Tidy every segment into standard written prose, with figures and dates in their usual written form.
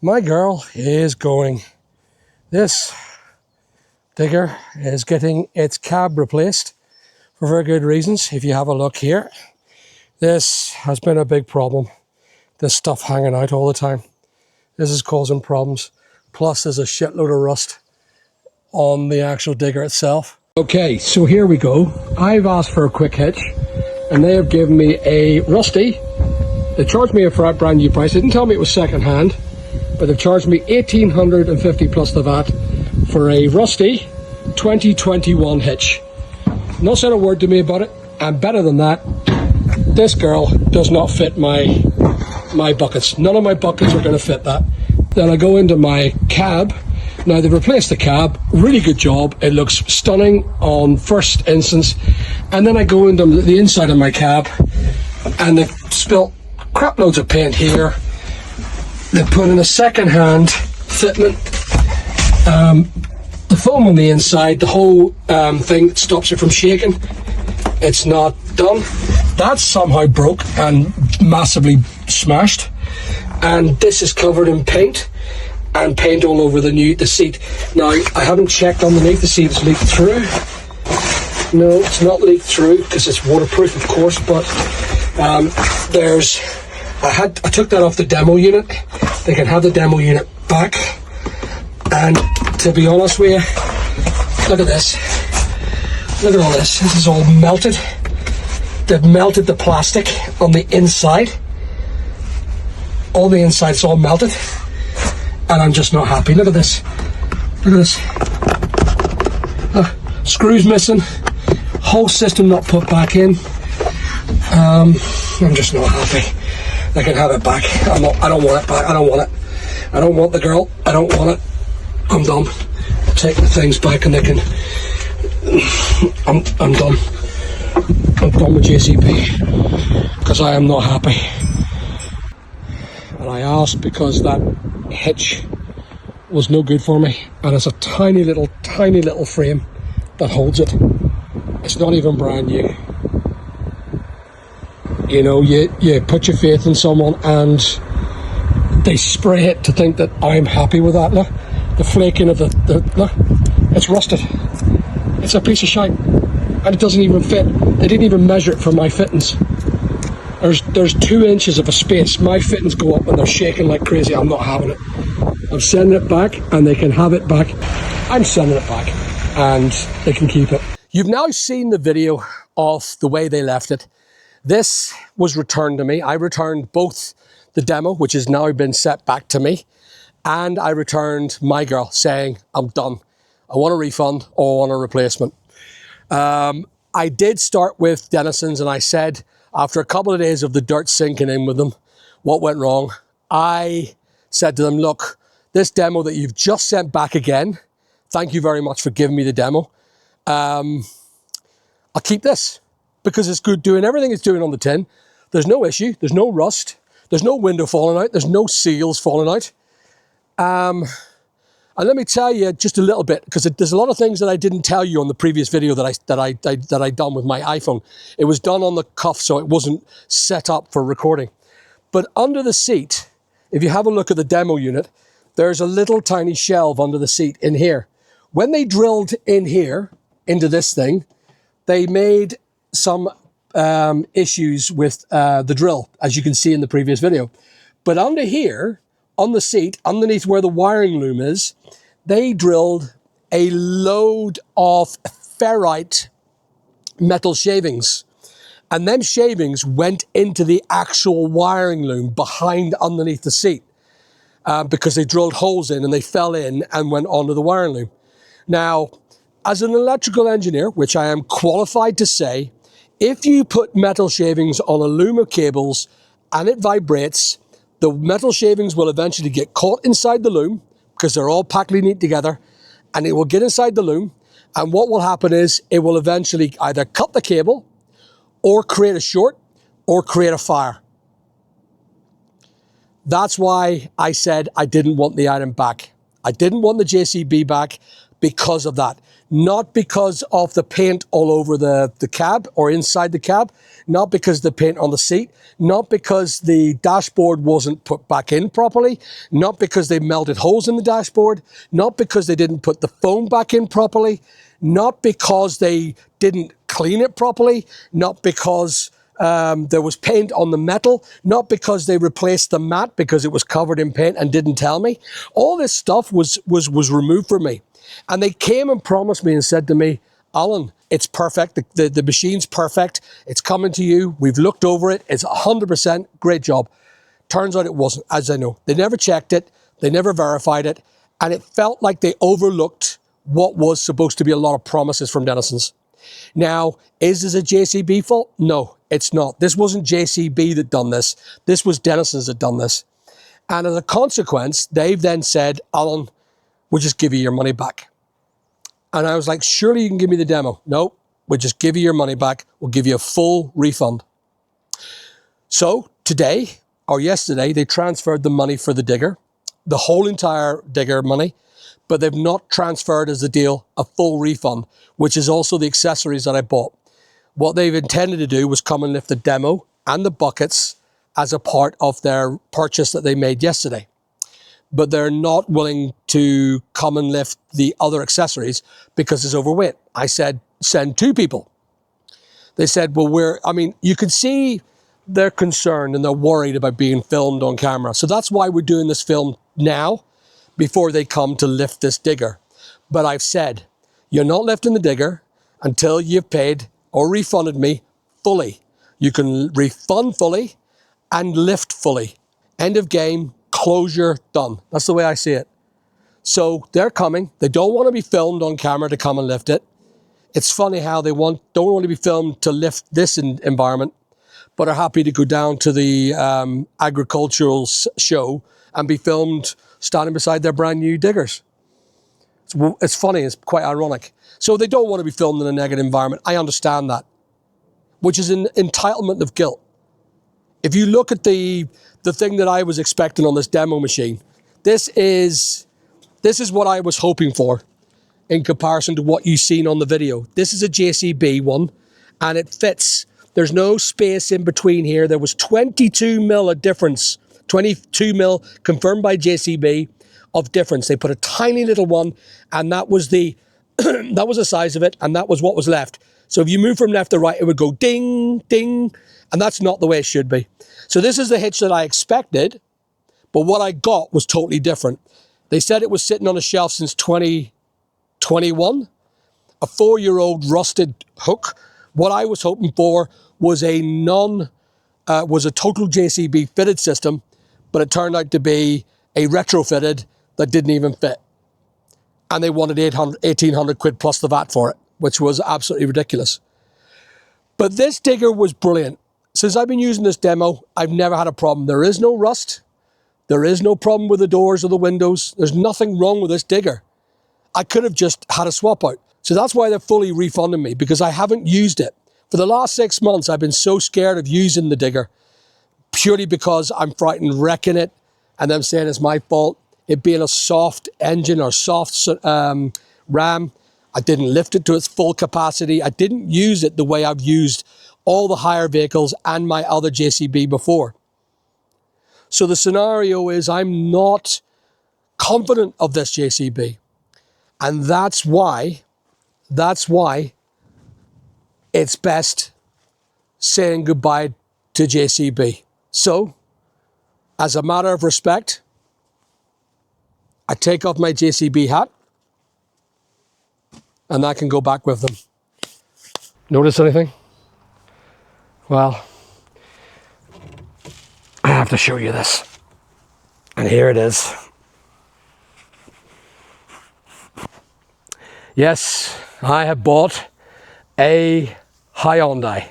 My girl is going. This digger is getting its cab replaced for very good reasons. If you have a look here, this has been a big problem. This stuff hanging out all the time. This is causing problems. Plus there's a shitload of rust on the actual digger itself. Okay, so here we go. I've asked for a quick hitch and they have given me a rusty. They charged me a brand new price. They didn't tell me it was second hand, but they've charged me $1,850 plus the VAT for a rusty 2021 hitch. Not said a word to me about it, and better than that, this girl does not fit my buckets. None of my buckets are going to fit that. Then I go into my cab. Now they've replaced the cab, really good job. It looks stunning on first instance. And then I go into the inside of my cab and they've spilt crap loads of paint here. They've put in a second-hand fitment. The foam on the inside, the whole thing that stops it from shaking, it's not done. That's somehow broke and massively smashed. And this is covered in paint, and paint all over the seat. Now, I haven't checked underneath to see if it's leaked through. No, it's not leaked through because it's waterproof, of course, but I took that off the demo unit. They can have the demo unit back. And to be honest with you, look at this. Look at all this. This is all melted. They've melted the plastic on the inside. All the inside's all melted. And I'm just not happy. Look at this. Look at this. Screws missing. Whole system not put back in. I'm just not happy. They can have it back. I don't want it back. I don't want it. I don't want the girl. I don't want it. I'm done. Take the things back and they can... I'm done. I'm done with JCB because I am not happy. And I asked because that hitch was no good for me, and it's a tiny little frame that holds it. It's not even brand new. You know, you put your faith in someone and they spray it to think that I'm happy with that. Look, the flaking of look, it's rusted. It's a piece of shite, and it doesn't even fit. They didn't even measure it for my fittings. There's 2 inches of a space. My fittings go up and they're shaking like crazy. I'm not having it. I'm sending it back and they can have it back. I'm sending it back and they can keep it. You've now seen the video of the way they left it. This was returned to me. I returned both the demo, which has now been set back to me, and I returned my girl saying, I'm done. I want a refund or I want a replacement. I did start with Denison's and I said, after a couple of days of the dirt sinking in with them, what went wrong? I said to them, look, this demo that you've just sent back again, thank you very much for giving me the demo. I'll keep this because it's good doing everything it's doing on the tin. There's no issue, there's no rust, there's no window falling out, there's no seals falling out. And let me tell you just a little bit, because there's a lot of things that I didn't tell you on the previous video that I done with my iPhone. It was done on the cuff, so it wasn't set up for recording. But under the seat, if you have a look at the demo unit, there's a little tiny shelf under the seat in here. When they drilled in here, into this thing, they made some issues with the drill, as you can see in the previous video. But under here, on the seat, underneath where the wiring loom is, they drilled a load of ferrite metal shavings. And them shavings went into the actual wiring loom behind underneath the seat because they drilled holes in and they fell in and went onto the wiring loom. Now, as an electrical engineer, which I am qualified to say, if you put metal shavings on a loom of cables and it vibrates, the metal shavings will eventually get caught inside the loom because they're all packed neat together, and it will get inside the loom. And what will happen is it will eventually either cut the cable or create a short or create a fire. That's why I said I didn't want the item back. I didn't want the JCB back because of that. Not because of the paint all over the cab or inside the cab, not because the paint on the seat, not because the dashboard wasn't put back in properly, not because they melted holes in the dashboard, not because they didn't put the foam back in properly, not because they didn't clean it properly, not because there was paint on the metal, not because they replaced the mat because it was covered in paint and didn't tell me. All this stuff was removed from me. And they came and promised me and said to me, Alan, it's perfect. The machine's perfect. It's coming to you. We've looked over it. It's 100%. Great job. Turns out it wasn't, as I know. They never checked it. They never verified it. And it felt like they overlooked what was supposed to be a lot of promises from Dennison's. Now, is this a JCB fault? No, it's not. This wasn't JCB that done this. This was Dennison's that done this. And as a consequence, they've then said, Alan, we'll just give you your money back. And I was like, surely you can give me the demo. No, we'll just give you your money back. We'll give you a full refund. So today or yesterday, they transferred the money for the digger, the whole entire digger money, but they've not transferred as the deal a full refund, which is also the accessories that I bought. What they've intended to do was come and lift the demo and the buckets as a part of their purchase that they made yesterday. But they're not willing to come and lift the other accessories because it's overweight. I said, send 2 people. They said, well, you can see they're concerned and they're worried about being filmed on camera. So that's why we're doing this film now before they come to lift this digger. But I've said, you're not lifting the digger until you've paid or refunded me fully. You can refund fully and lift fully. End of game. Closure, done. That's the way I see it. So they're coming. They don't want to be filmed on camera to come and lift it. It's funny how they don't want to be filmed to lift this environment, but are happy to go down to the agricultural show and be filmed standing beside their brand new diggers. It's funny. It's quite ironic. So they don't want to be filmed in a negative environment. I understand that, which is an entitlement of guilt. If you look at the thing that I was expecting on this demo machine, this is what I was hoping for in comparison to what you've seen on the video. This is a JCB one, and it fits. There's no space in between here. There was 22 mil of difference, 22 mil confirmed by JCB of difference. They put a tiny little one, and that was the that was the size of it, and that was what was left. So if you move from left to right, it would go ding, ding, and that's not the way it should be. So this is the hitch that I expected, but what I got was totally different. They said it was sitting on a shelf since 2021, a 4-year-old rusted hook. What I was hoping for was a total JCB fitted system, but it turned out to be a retrofitted that didn't even fit. And they wanted 1,800 quid plus the VAT for it, which was absolutely ridiculous. But this digger was brilliant. Since I've been using this demo, I've never had a problem. There is no rust. There is no problem with the doors or the windows. There's nothing wrong with this digger. I could have just had a swap out. So that's why they're fully refunding me, because I haven't used it. For the last 6 months, I've been so scared of using the digger, purely because I'm frightened wrecking it and them saying it's my fault. It being a soft engine or soft ram. I didn't lift it to its full capacity. I didn't use it the way I've used all the higher vehicles and my other JCB before. So the scenario is I'm not confident of this JCB. And that's why it's best saying goodbye to JCB. So, as a matter of respect, I take off my JCB hat and I can go back with them. Notice anything? Well, I have to show you this. And here it is. Yes, I have bought a Hyundai.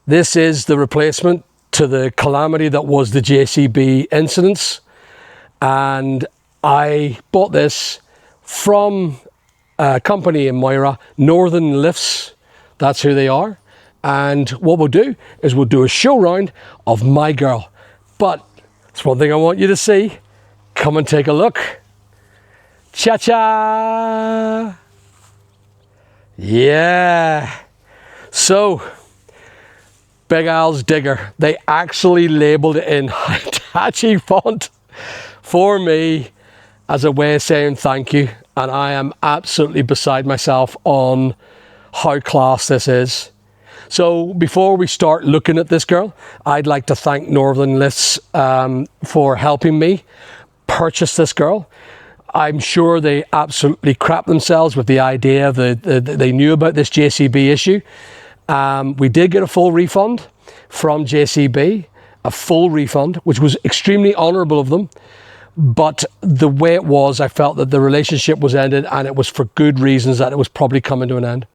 This is the replacement to the calamity that was the JCB incidents. And I bought this from a company in Moira, Northern Lifts. That's who they are. And what we'll do is we'll do a show round of my girl. But it's one thing I want you to see. Come and take a look. Cha-cha! Yeah. So, Big Al's Digger, they actually labelled it in Hitachi font for me as a way of saying thank you. And I am absolutely beside myself on how class this is. So before we start looking at this girl, I'd like to thank Northern Lifts for helping me purchase this girl. I'm sure they absolutely crap themselves with the idea that they knew about this JCB issue. We did get a full refund from JCB, a full refund, which was extremely honourable of them. But the way it was, I felt that the relationship was ended, and it was for good reasons, that it was probably coming to an end.